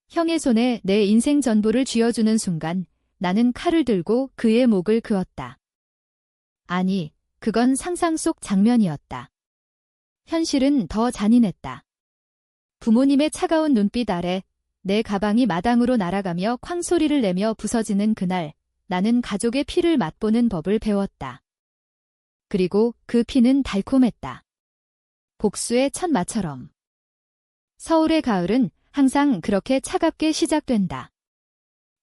형의 손에 내 인생 전부를 쥐어주는 순간 나는 칼을 들고 그의 목을 그었다. 아니, 그건 상상 속 장면이었다. 현실은 더 잔인했다. 부모님의 차가운 눈빛 아래 내 가방이 마당으로 날아가며 쾅 소리를 내며 부서지는 그날, 나는 가족의 피를 맛보는 법을 배웠다. 그리고 그 피는 달콤했다. 복수의 첫 마처럼. 서울의 가을은 항상 그렇게 차갑게 시작된다.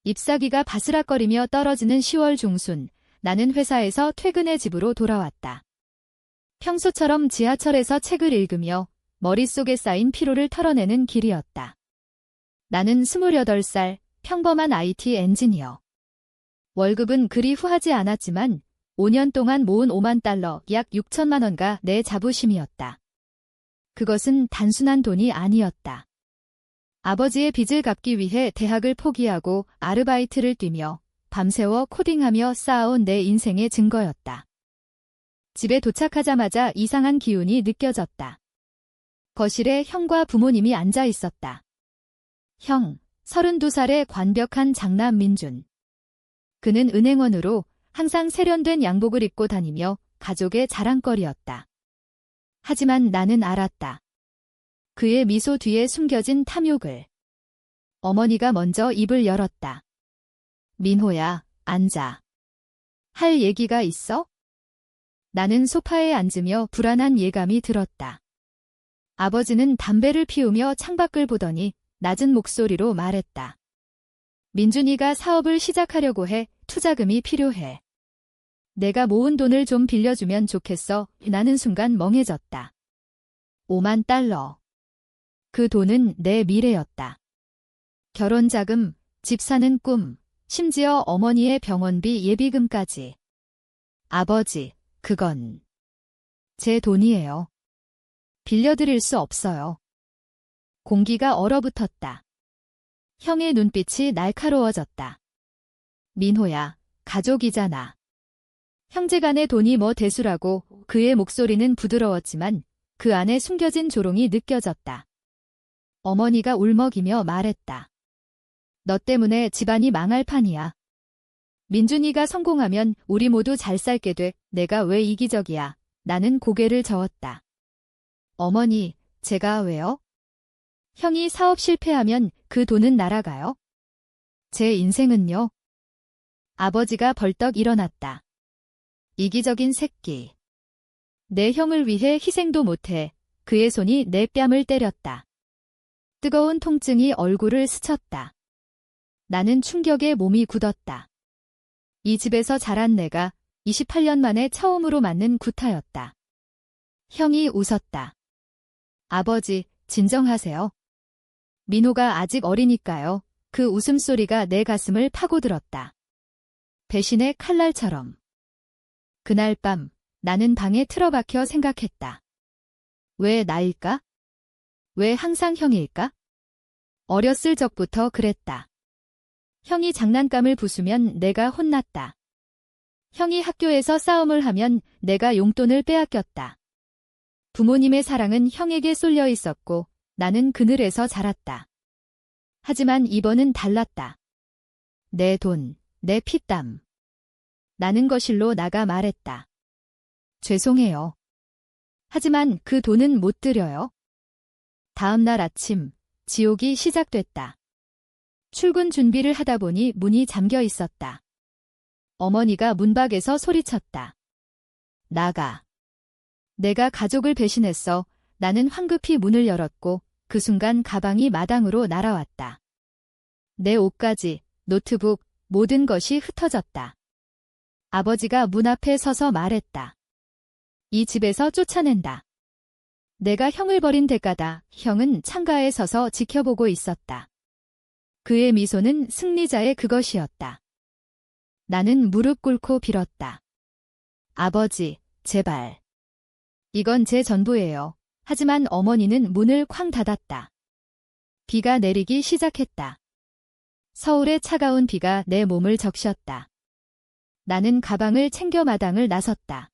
잎사귀가 바스락거리며 떨어지는 10월 중순, 나는 회사에서 퇴근해 집으로 돌아왔다. 평소처럼 지하철에서 책을 읽으며 머릿속에 쌓인 피로를 털어내는 길이었다. 나는 28살, 평범한 IT 엔지니어. 월급은 그리 후하지 않았지만 5년 동안 모은 5만 달러, 약 6천만 원가 내 자부심이었다. 그것은 단순한 돈이 아니었다. 아버지의 빚을 갚기 위해 대학을 포기하고 아르바이트를 뛰며 밤새워 코딩하며 쌓아온 내 인생의 증거였다. 집에 도착하자마자 이상한 기운이 느껴졌다. 거실에 형과 부모님이 앉아 있었다. 형, 32살의 관벽한 장남 민준. 그는 은행원으로 항상 세련된 양복을 입고 다니며 가족의 자랑거리였다. 하지만 나는 알았다. 그의 미소 뒤에 숨겨진 탐욕을. 어머니가 먼저 입을 열었다. 민호야, 앉아. 할 얘기가 있어? 나는 소파에 앉으며 불안한 예감이 들었다. 아버지는 담배를 피우며 창밖을 보더니 낮은 목소리로 말했다. 민준이가 사업을 시작하려고 해. 투자금이 필요해. 내가 모은 돈을 좀 빌려주면 좋겠어. 나는 순간 멍해졌다. 5만 달러. 그 돈은 내 미래였다. 결혼자금, 집 사는 꿈, 심지어 어머니의 병원비 예비금까지. 아버지, 그건 제 돈이에요. 빌려드릴 수 없어요. 공기가 얼어붙었다. 형의 눈빛이 날카로워졌다. 민호야, 가족이잖아. 형제간의 돈이 뭐 대수라고. 그의 목소리는 부드러웠지만 그 안에 숨겨진 조롱이 느껴졌다. 어머니가 울먹이며 말했다. 너 때문에 집안이 망할 판이야. 민준이가 성공하면 우리 모두 잘 살게 돼. 내가 왜 이기적이야. 나는 고개를 저었다. 어머니, 제가 왜요? 형이 사업 실패하면 그 돈은 날아가요? 제 인생은요? 아버지가 벌떡 일어났다. 이기적인 새끼. 내 형을 위해 희생도 못해. 그의 손이 내 뺨을 때렸다. 뜨거운 통증이 얼굴을 스쳤다. 나는 충격에 몸이 굳었다. 이 집에서 자란 내가 28년 만에 처음으로 맞는 구타였다. 형이 웃었다. 아버지, 진정하세요. 민호가 아직 어리니까요. 그 웃음소리가 내 가슴을 파고들었다. 배신의 칼날처럼. 그날 밤 나는 방에 틀어박혀 생각했다. 왜 나일까? 왜 항상 형일까? 어렸을 적부터 그랬다. 형이 장난감을 부수면 내가 혼났다. 형이 학교에서 싸움을 하면 내가 용돈을 빼앗겼다. 부모님의 사랑은 형에게 쏠려 있었고 나는 그늘에서 자랐다. 하지만 이번은 달랐다. 내 돈, 내 피땀. 나는 거실로 나가 말했다. 죄송해요. 하지만 그 돈은 못 드려요. 다음 날 아침, 지옥이 시작됐다. 출근 준비를 하다 보니 문이 잠겨 있었다. 어머니가 문밖에서 소리쳤다. 나가. 내가 가족을 배신했어. 나는 황급히 문을 열었고 그 순간 가방이 마당으로 날아왔다. 내 옷까지, 노트북, 모든 것이 흩어졌다. 아버지가 문 앞에 서서 말했다. 이 집에서 쫓아낸다. 내가 형을 버린 대가다. 형은 창가에 서서 지켜보고 있었다. 그의 미소는 승리자의 그것이었다. 나는 무릎 꿇고 빌었다. 아버지, 제발. 이건 제 전부예요. 하지만 어머니는 문을 쾅 닫았다. 비가 내리기 시작했다. 서울의 차가운 비가 내 몸을 적셨다. 나는 가방을 챙겨 마당을 나섰다.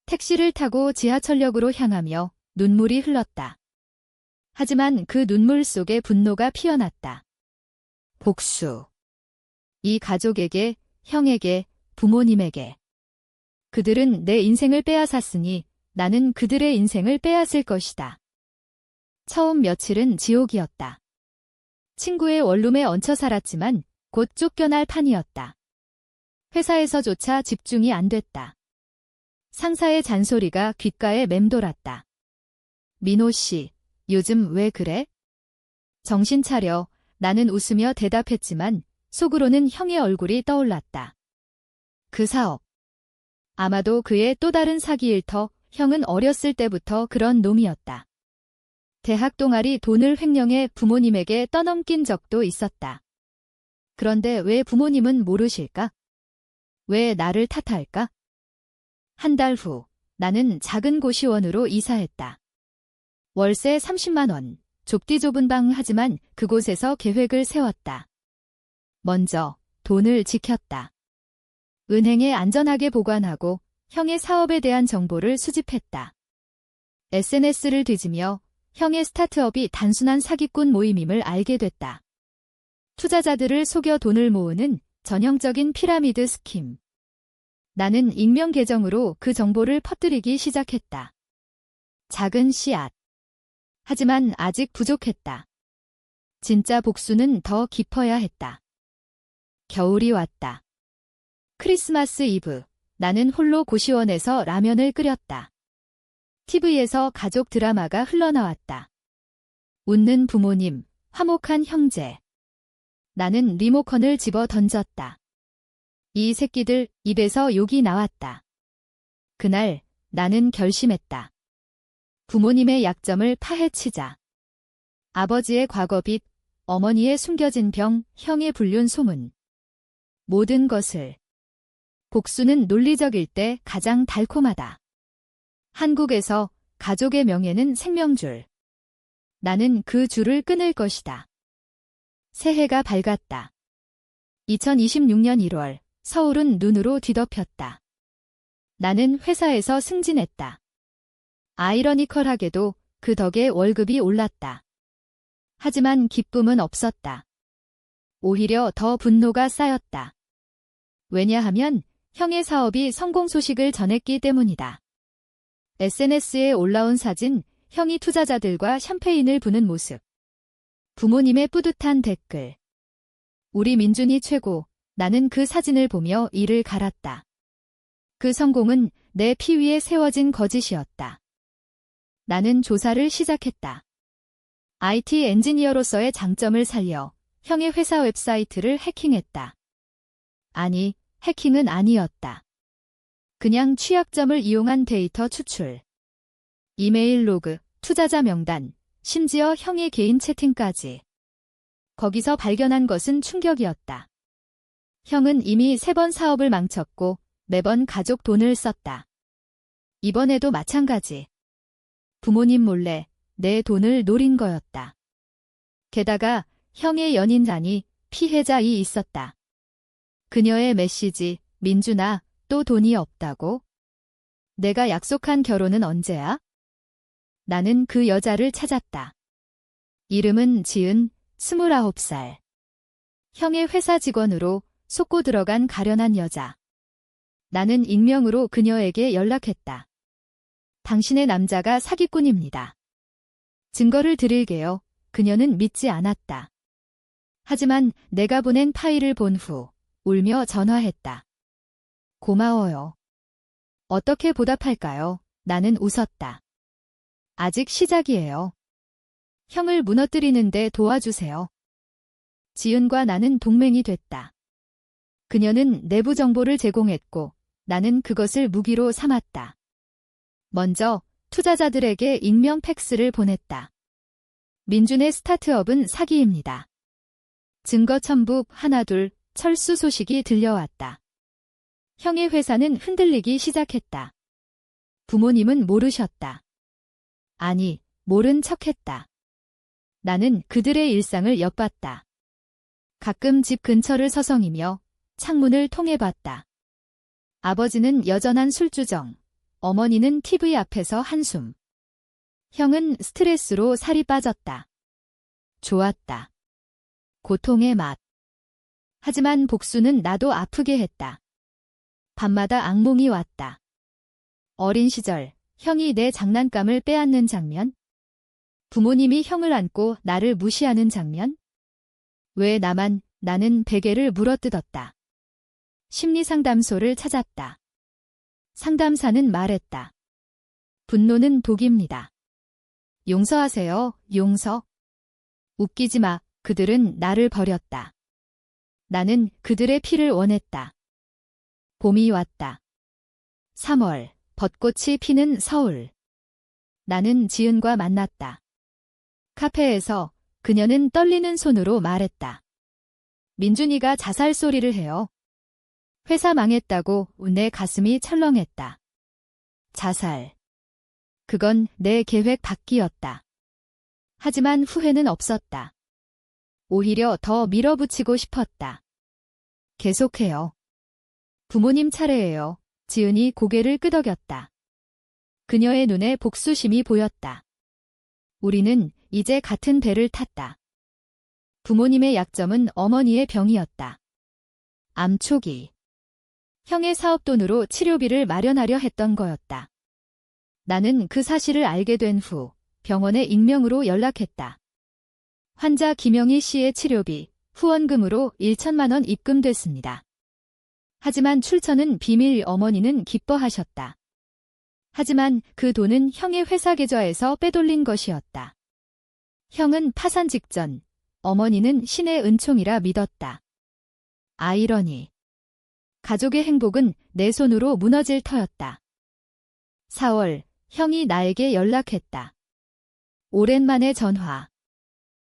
택시를 타고 지하철역으로 향하며 눈물이 흘렀다. 하지만 그 눈물 속에 분노가 피어났다. 복수. 이 가족에게, 형에게, 부모님에게. 그들은 내 인생을 빼앗았으니 나는 그들의 인생을 빼앗을 것이다. 처음 며칠은 지옥이었다. 친구의 원룸에 얹혀 살았지만 곧 쫓겨날 판이었다. 회사에서조차 집중이 안 됐다. 상사의 잔소리가 귓가에 맴돌았다. 민호 씨, 요즘 왜 그래? 정신 차려. 나는 웃으며 대답했지만 속으로는 형의 얼굴이 떠올랐다. 그 사업. 아마도 그의 또 다른 사기 일터. 형은 어렸을 때부터 그런 놈이었다. 대학 동아리 돈을 횡령해 부모님에게 떠넘긴 적도 있었다. 그런데 왜 부모님은 모르실까? 왜 나를 탓할까? 한 달 후, 나는 작은 고시원으로 이사했다. 월세 30만 원, 좁디 좁은 방 하지만 그곳에서 계획을 세웠다. 먼저, 돈을 지켰다. 은행에 안전하게 보관하고 형의 사업에 대한 정보를 수집했다. SNS를 뒤지며 형의 스타트업이 단순한 사기꾼 모임임을 알게 됐다. 투자자들을 속여 돈을 모으는 전형적인 피라미드 스킴. 나는 익명 계정으로 그 정보를 퍼뜨리기 시작했다. 작은 씨앗. 하지만 아직 부족했다. 진짜 복수는 더 깊어야 했다. 겨울이 왔다. 크리스마스 이브, 나는 홀로 고시원에서 라면을 끓였다. TV에서 가족 드라마가 흘러나왔다. 웃는 부모님, 화목한 형제. 나는 리모컨을 집어 던졌다. 이 새끼들, 입에서 욕이 나왔다. 그날 나는 결심했다. 부모님의 약점을 파헤치자. 아버지의 과거빚, 어머니의 숨겨진 병, 형의 불륜 소문. 모든 것을. 복수는 논리적일 때 가장 달콤하다. 한국에서 가족의 명예는 생명줄. 나는 그 줄을 끊을 것이다. 새해가 밝았다. 2026년 1월, 서울은 눈으로 뒤덮였다. 나는 회사에서 승진했다. 아이러니컬하게도 그 덕에 월급이 올랐다. 하지만 기쁨은 없었다. 오히려 더 분노가 쌓였다. 왜냐하면 형의 사업이 성공 소식을 전했기 때문이다. SNS에 올라온 사진, 형이 투자자들과 샴페인을 부는 모습. 부모님의 뿌듯한 댓글. 우리 민준이 최고. 나는 그 사진을 보며 이를 갈았다. 그 성공은 내 피 위에 세워진 거짓이었다. 나는 조사를 시작했다. IT 엔지니어로서의 장점을 살려 형의 회사 웹사이트를 해킹했다. 아니, 해킹은 아니었다. 그냥 취약점을 이용한 데이터 추출. 이메일 로그, 투자자 명단, 심지어 형의 개인 채팅까지. 거기서 발견한 것은 충격이었다. 형은 이미 3번 사업을 망쳤고 매번 가족 돈을 썼다. 이번에도 마찬가지. 부모님 몰래 내 돈을 노린 거였다. 게다가 형의 연인자니 피해자이 있었다. 그녀의 메시지, 민준아, 또 돈이 없다고? 내가 약속한 결혼은 언제야? 나는 그 여자를 찾았다. 이름은 지은, 29살. 형의 회사 직원으로 속고 들어간 가련한 여자. 나는 익명으로 그녀에게 연락했다. 당신의 남자가 사기꾼입니다. 증거를 드릴게요. 그녀는 믿지 않았다. 하지만 내가 보낸 파일을 본 후 울며 전화했다. 고마워요. 어떻게 보답할까요? 나는 웃었다. 아직 시작이에요. 형을 무너뜨리는데 도와주세요. 지은과 나는 동맹이 됐다. 그녀는 내부 정보를 제공했고 나는 그것을 무기로 삼았다. 먼저 투자자들에게 익명 팩스를 보냈다. 민준의 스타트업은 사기입니다. 증거 첨부 하나둘 철수 소식이 들려왔다. 형의 회사는 흔들리기 시작했다. 부모님은 모르셨다. 아니, 모른 척했다. 나는 그들의 일상을 엿봤다. 가끔 집 근처를 서성이며 창문을 통해봤다. 아버지는 여전한 술주정, 어머니는 TV 앞에서 한숨. 형은 스트레스로 살이 빠졌다. 좋았다. 고통의 맛. 하지만 복수는 나도 아프게 했다. 밤마다 악몽이 왔다. 어린 시절, 형이 내 장난감을 빼앗는 장면? 부모님이 형을 안고 나를 무시하는 장면? 왜 나는 베개를 물어뜯었다. 심리상담소를 찾았다. 상담사는 말했다. 분노는 독입니다. 용서하세요, 용서. 웃기지 마, 그들은 나를 버렸다. 나는 그들의 피를 원했다. 봄이 왔다. 3월, 벚꽃이 피는 서울. 나는 지은과 만났다. 카페에서 그녀는 떨리는 손으로 말했다. 민준이가 자살 소리를 해요. 회사 망했다고 내 가슴이 철렁했다. 자살. 그건 내 계획 밖이었다. 하지만 후회는 없었다. 오히려 더 밀어붙이고 싶었다. 계속해요. 부모님 차례예요. 지은이 고개를 끄덕였다. 그녀의 눈에 복수심이 보였다. 우리는 이제 같은 배를 탔다. 부모님의 약점은 어머니의 병이었다. 암 초기. 형의 사업돈으로 치료비를 마련하려 했던 거였다. 나는 그 사실을 알게 된 후 병원에 익명으로 연락했다. 환자 김영희 씨의 치료비, 후원금으로 1천만 원 입금됐습니다. 하지만 출처는 비밀. 어머니는 기뻐하셨다. 하지만 그 돈은 형의 회사 계좌에서 빼돌린 것이었다. 형은 파산 직전, 어머니는 신의 은총이라 믿었다. 아이러니. 가족의 행복은 내 손으로 무너질 터였다. 4월, 형이 나에게 연락했다. 오랜만에 전화.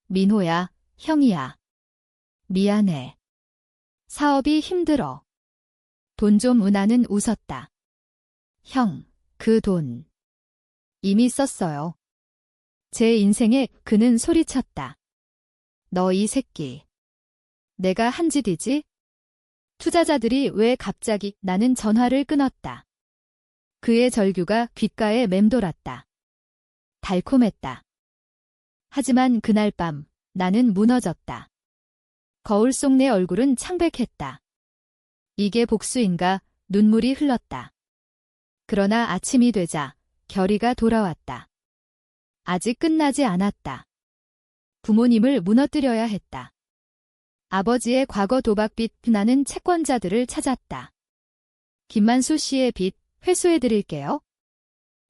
민호야, 형이야. 미안해. 사업이 힘들어. 돈 좀. 은하는 웃었다. 형, 그 돈. 이미 썼어요. 제 인생에. 그는 소리쳤다. 너 이 새끼. 내가 한 짓이지? 투자자들이 왜 갑자기. 나는 전화를 끊었다. 그의 절규가 귓가에 맴돌았다. 달콤했다. 하지만 그날 밤 나는 무너졌다. 거울 속 내 얼굴은 창백했다. 이게 복수인가? 눈물이 흘렀다. 그러나 아침이 되자 결의가 돌아왔다. 아직 끝나지 않았다. 부모님을 무너뜨려야 했다. 아버지의 과거 도박빚. 나는 채권자들을 찾았다. 김만수 씨의 빚 회수해드릴게요.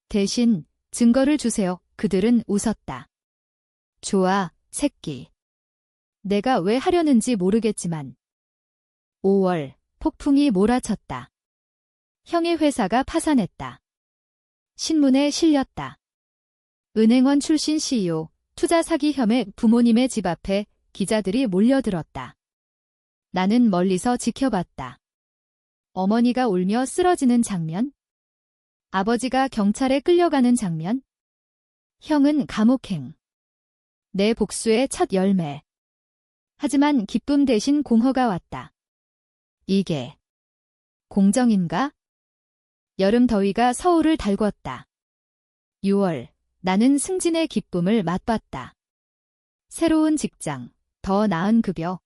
대신 증거를 주세요. 그들은 웃었다. 좋아, 새끼. 내가 왜 하려는지 모르겠지만. 5월, 폭풍이 몰아쳤다. 형의 회사가 파산했다. 신문에 실렸다. 은행원 출신 CEO, 투자 사기 혐의. 부모님의 집 앞에 기자들이 몰려들었다. 나는 멀리서 지켜봤다. 어머니가 울며 쓰러지는 장면? 아버지가 경찰에 끌려가는 장면? 형은 감옥행. 내 복수의 첫 열매. 하지만 기쁨 대신 공허가 왔다. 이게 공정인가? 여름 더위가 서울을 달궜다. 6월, 나는 승진의 기쁨을 맛봤다. 새로운 직장, 더 나은 급여.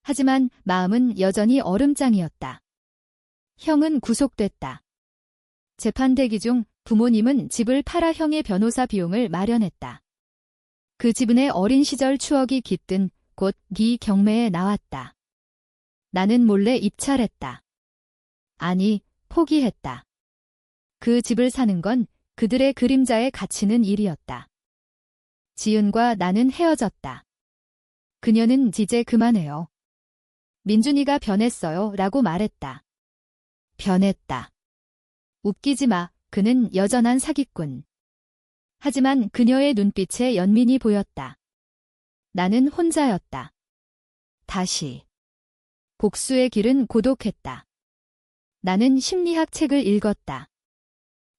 하지만 마음은 여전히 얼음장이었다. 형은 구속됐다. 재판 대기 중. 부모님은 집을 팔아 형의 변호사 비용을 마련했다. 그 지분의 어린 시절 추억이 깃든 곳 기 경매에 나왔다. 나는 몰래 입찰했다. 아니, 포기했다. 그 집을 사는 건 그들의 그림자에 갇히는 일이었다. 지은과 나는 헤어졌다. 그녀는 이제 그만해요. 민준이가 변했어요 라고 말했다. 변했다. 웃기지 마. 그는 여전한 사기꾼. 하지만 그녀의 눈빛에 연민이 보였다. 나는 혼자였다. 다시. 복수의 길은 고독했다. 나는 심리학 책을 읽었다.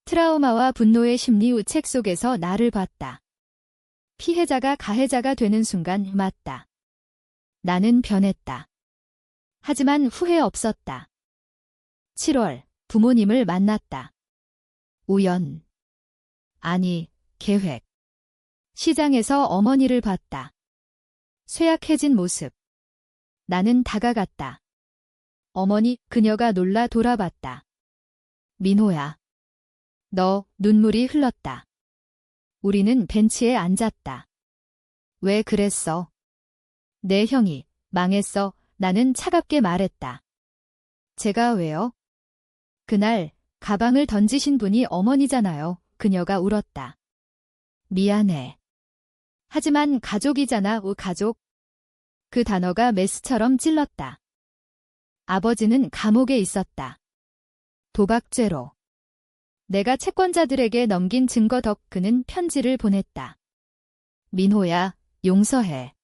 트라우마와 분노의 심리 책 속에서 나를 봤다. 피해자가 가해자가 되는 순간 맞다. 나는 변했다. 하지만 후회 없었다. 7월, 부모님을 만났다. 우연. 아니, 계획. 시장에서 어머니를 봤다. 쇠약해진 모습. 나는 다가갔다. 어머니, 그녀가 놀라 돌아봤다. 민호야. 너, 눈물이 흘렀다. 우리는 벤치에 앉았다. 왜 그랬어? 내 형이 망했어. 나는 차갑게 말했다. 제가 왜요? 그날 가방을 던지신 분이 어머니잖아요. 그녀가 울었다. 미안해. 하지만 가족이잖아, 가족. 그 단어가 메스처럼 찔렀다. 아버지는 감옥에 있었다. 도박죄로. 내가 채권자들에게 넘긴 증거 덕 그는 편지를 보냈다. 민호야, 용서해.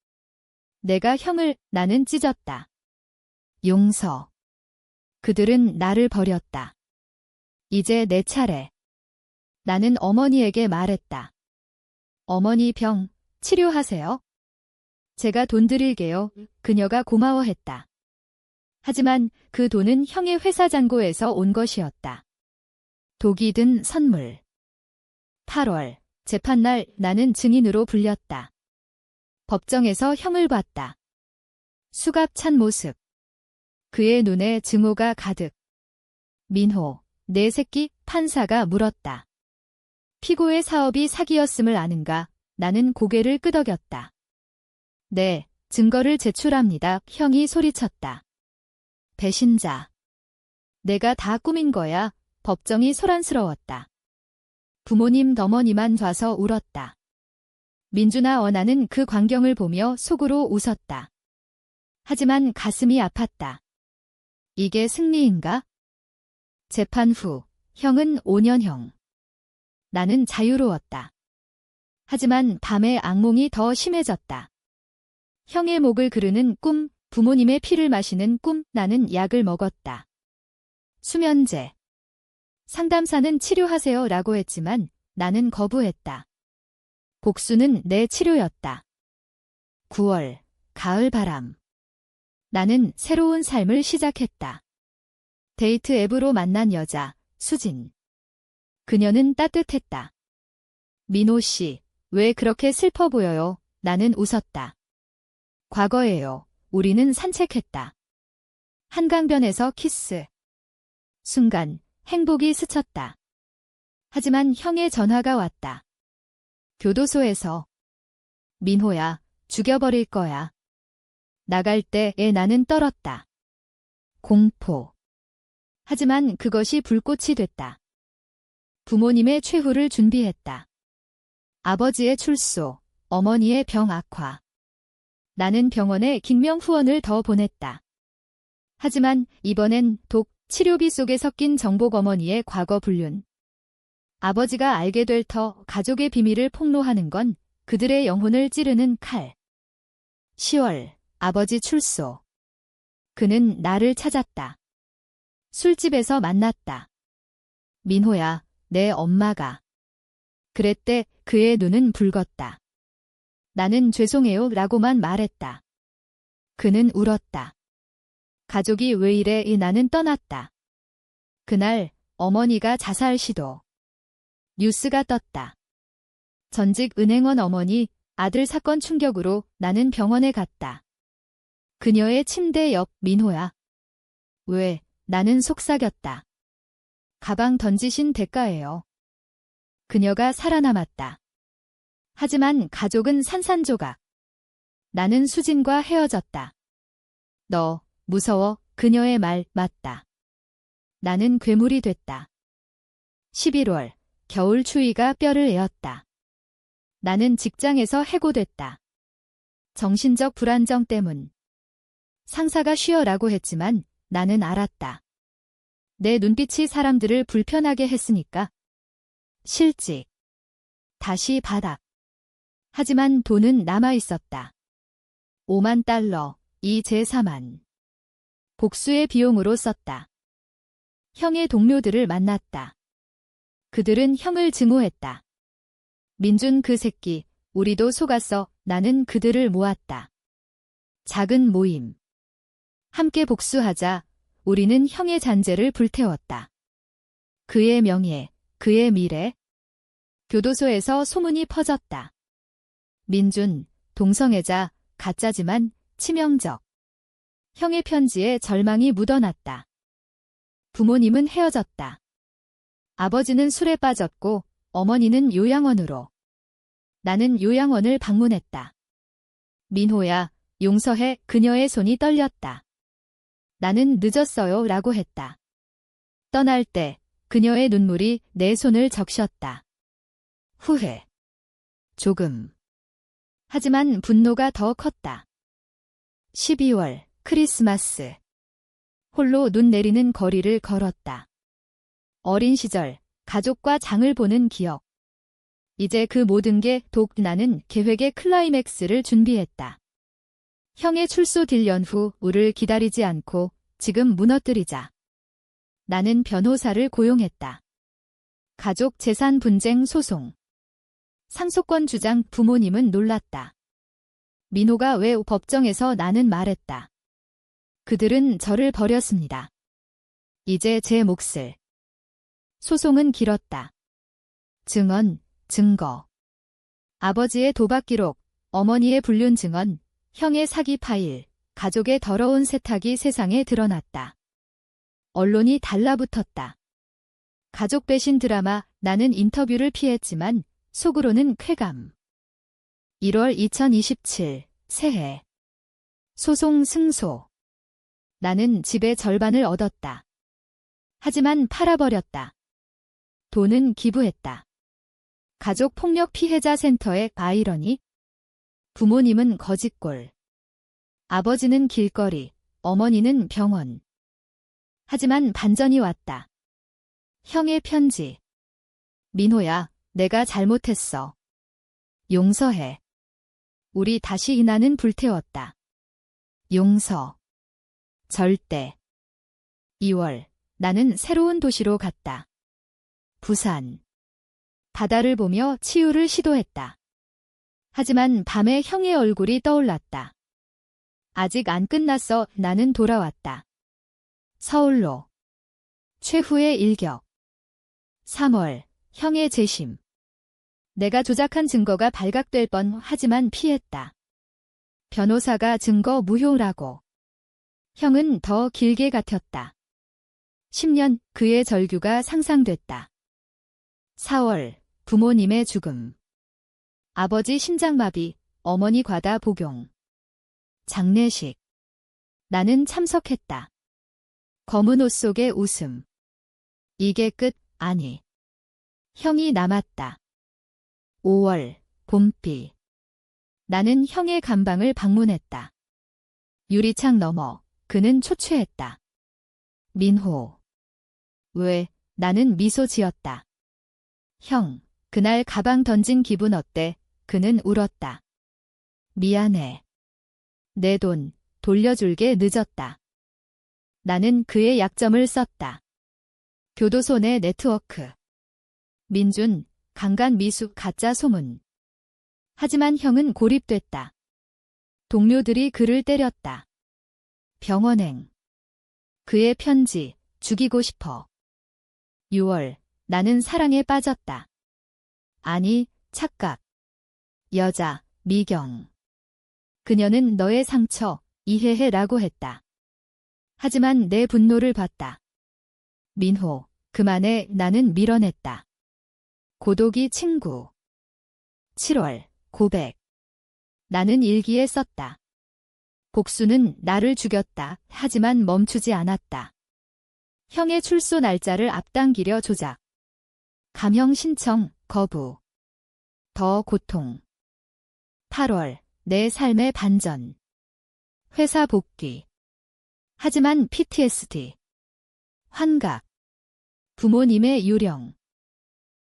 내가 형을, 나는 찢었다. 용서. 그들은 나를 버렸다. 이제 내 차례. 나는 어머니에게 말했다. 어머니 병, 치료하세요. 제가 돈 드릴게요. 그녀가 고마워했다. 하지만 그 돈은 형의 회사 잔고에서 온 것이었다. 독이 든 선물. 8월, 재판날 나는 증인으로 불렸다. 법정에서 형을 봤다. 수갑찬 모습. 그의 눈에 증오가 가득. 민호, 내 새끼, 판사가 물었다. 피고의 사업이 사기였음을 아는가? 나는 고개를 끄덕였다. 네, 증거를 제출합니다. 형이 소리쳤다. 배신자. 내가 다 꾸민 거야. 법정이 소란스러웠다. 부모님 어머니만 봐서 울었다. 민주나 나는 그 광경을 보며 속으로 웃었다. 하지만 가슴이 아팠다. 이게 승리인가? 재판 후, 형은 5년형. 나는 자유로웠다. 하지만 밤의 악몽이 더 심해졌다. 형의 목을 그르는 꿈, 부모님의 피를 마시는 꿈, 나는 약을 먹었다. 수면제. 상담사는 치료하세요 라고 했지만 나는 거부했다. 복수는 내 치료였다. 9월, 가을 바람. 나는 새로운 삶을 시작했다. 데이트 앱으로 만난 여자, 수진. 그녀는 따뜻했다. 민호 씨, 왜 그렇게 슬퍼 보여요? 나는 웃었다. 과거예요. 우리는 산책했다. 한강변에서 키스. 순간 행복이 스쳤다. 하지만 형의 전화가 왔다. 교도소에서. 민호야, 죽여버릴 거야. 나갈 때에 나는 떨었다. 공포. 하지만 그것이 불꽃이 됐다. 부모님의 최후를 준비했다. 아버지의 출소, 어머니의 병 악화. 나는 병원에 익명 후원을 더 보냈다. 하지만 이번엔 독, 치료비 속에 섞인 정복 어머니의 과거 불륜. 아버지가 알게 될 터 가족의 비밀을 폭로하는 건 그들의 영혼을 찌르는 칼. 10월, 아버지 출소. 그는 나를 찾았다. 술집에서 만났다. 민호야, 내 엄마가. 그랬대. 그의 눈은 붉었다. 나는 죄송해요 라고만 말했다. 그는 울었다. 가족이 왜 이래? 나는 떠났다. 그날 어머니가 자살 시도. 뉴스가 떴다. 전직 은행원 어머니, 아들 사건 충격으로 나는 병원에 갔다. 그녀의 침대 옆 민호야. 왜? 나는 속삭였다. 가방 던지신 대가예요. 그녀가 살아남았다. 하지만 가족은 산산조각. 나는 수진과 헤어졌다. 너, 무서워. 그녀의 말 맞다. 나는 괴물이 됐다. 11월, 겨울 추위가 뼈를 에었다. 나는 직장에서 해고됐다. 정신적 불안정 때문. 상사가 쉬어라고 했지만 나는 알았다. 내 눈빛이 사람들을 불편하게 했으니까. 실직. 다시 바닥. 하지만 돈은 남아있었다. 5만 달러, 이 제4만. 복수의 비용으로 썼다. 형의 동료들을 만났다. 그들은 형을 증오했다. 민준 그 새끼, 우리도 속았어. 나는 그들을 모았다. 작은 모임. 함께 복수하자. 우리는 형의 잔재를 불태웠다. 그의 명예, 그의 미래. 교도소에서 소문이 퍼졌다. 민준, 동성애자, 가짜지만 치명적. 형의 편지에 절망이 묻어났다. 부모님은 헤어졌다. 아버지는 술에 빠졌고 어머니는 요양원으로. 나는 요양원을 방문했다. 민호야, 용서해. 그녀의 손이 떨렸다. 나는 늦었어요 라고 했다. 떠날 때 그녀의 눈물이 내 손을 적셨다. 후회. 조금. 하지만 분노가 더 컸다. 12월 크리스마스. 홀로 눈 내리는 거리를 걸었다. 어린 시절, 가족과 장을 보는 기억. 이제 그 모든 게 나는 계획의 클라이맥스를 준비했다. 형의 출소 딜련 후 우를 기다리지 않고 지금 무너뜨리자. 나는 변호사를 고용했다. 가족 재산 분쟁 소송. 상속권 주장. 부모님은 놀랐다. 민호가 왜 법정에서. 나는 말했다. 그들은 저를 버렸습니다. 이제 제 몫을. 소송은 길었다. 증언, 증거. 아버지의 도박 기록, 어머니의 불륜 증언, 형의 사기 파일, 가족의 더러운 세탁이 세상에 드러났다. 언론이 달라붙었다. 가족 배신 드라마. 나는 인터뷰를 피했지만 속으로는 쾌감. 1월 2027 새해. 소송 승소. 나는 집의 절반을 얻었다. 하지만 팔아버렸다. 돈은 기부했다. 가족 폭력 피해자 센터의 아이러니. 부모님은 거짓골. 아버지는 길거리, 어머니는 병원. 하지만 반전이 왔다. 형의 편지. 민호야, 내가 잘못했어. 용서해. 우리 다시. 나는 불태웠다. 용서. 절대. 2월, 나는 새로운 도시로 갔다. 부산. 바다를 보며 치유를 시도했다. 하지만 밤에 형의 얼굴이 떠올랐다. 아직 안 끝났어. 나는 돌아왔다. 서울로. 최후의 일격. 3월, 형의 재심. 내가 조작한 증거가 발각될 뻔. 하지만 피했다. 변호사가 증거 무효라고. 형은 더 길게 갇혔다. 10년. 그의 절규가 상상됐다. 4월, 부모님의 죽음. 아버지 심장마비, 어머니 과다 복용. 장례식. 나는 참석했다. 검은 옷 속의 웃음. 이게 끝. 아니. 형이 남았다. 5월, 봄비. 나는 형의 감방을 방문했다. 유리창 너머, 그는 초췌했다. 민호. 왜? 나는 미소 지었다. 형, 그날 가방 던진 기분 어때? 그는 울었다. 미안해. 내 돈, 돌려줄게. 늦었다. 나는 그의 약점을 썼다. 교도소 내 네트워크. 민준, 강간 미수 가짜 소문. 하지만 형은 고립됐다. 동료들이 그를 때렸다. 병원행. 그의 편지, 죽이고 싶어. 6월, 나는 사랑에 빠졌다. 아니, 착각. 여자, 미경. 그녀는 너의 상처, 이해해 라고 했다. 하지만 내 분노를 봤다. 민호, 그만해. 나는 밀어냈다. 고독이 친구. 7월, 고백. 나는 일기에 썼다. 복수는 나를 죽였다. 하지만 멈추지 않았다. 형의 출소 날짜를 앞당기려 조작. 감형 신청, 거부. 더 고통. 8월, 내 삶의 반전. 회사 복귀. 하지만 PTSD. 환각. 부모님의 유령.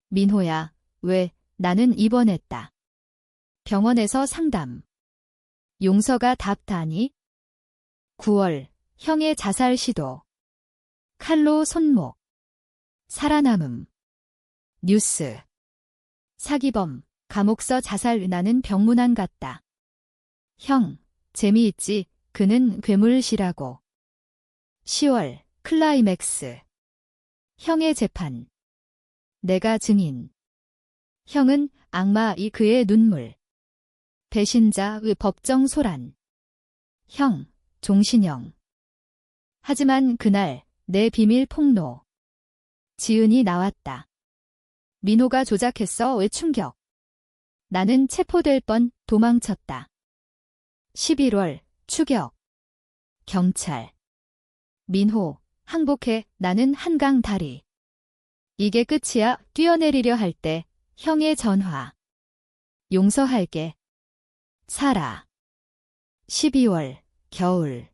민호야, 왜? 나는 입원했다. 병원에서 상담. 용서가 답다니? 9월, 형의 자살 시도. 칼로 손목. 살아남음. 뉴스. 사기범, 감옥서 자살. 나는 병문안 갔다. 형, 재미있지? 그는 괴물시라고. 10월, 클라이맥스. 형의 재판. 내가 증인. 형은 악마. 이 그의 눈물. 배신자의 법정 소란. 형, 종신형. 하지만 그날 내 비밀 폭로. 지은이 나왔다. 민호가 조작했어. 왜 충격. 나는 체포될 뻔 도망쳤다. 11월 추격. 경찰. 민호, 항복해. 나는 한강 다리. 이게 끝이야. 뛰어내리려 할 때 형의 전화. 용서할게. 살아. 12월 겨울.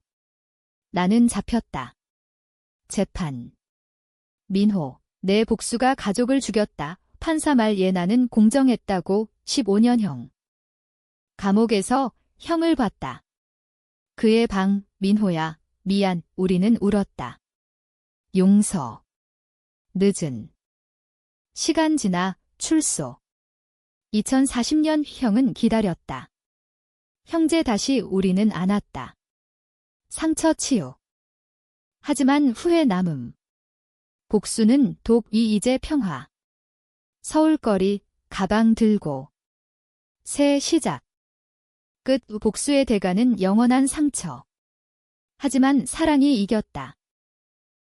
나는 잡혔다. 재판. 민호, 내 복수가 가족을 죽였다. 판사 말에 나는 공정했다고. 15년형. 감옥에서 형을 봤다. 그의 방. 민호야, 미안. 우리는 울었다. 용서. 늦은. 시간 지나 출소. 2040년 형은 기다렸다. 형제 다시 우리는 안았다. 상처 치유. 하지만 후회 남음. 복수는 독이 이제 평화. 서울거리, 가방 들고. 새 시작. 끝. 복수의 대가는 영원한 상처. 하지만 사랑이 이겼다.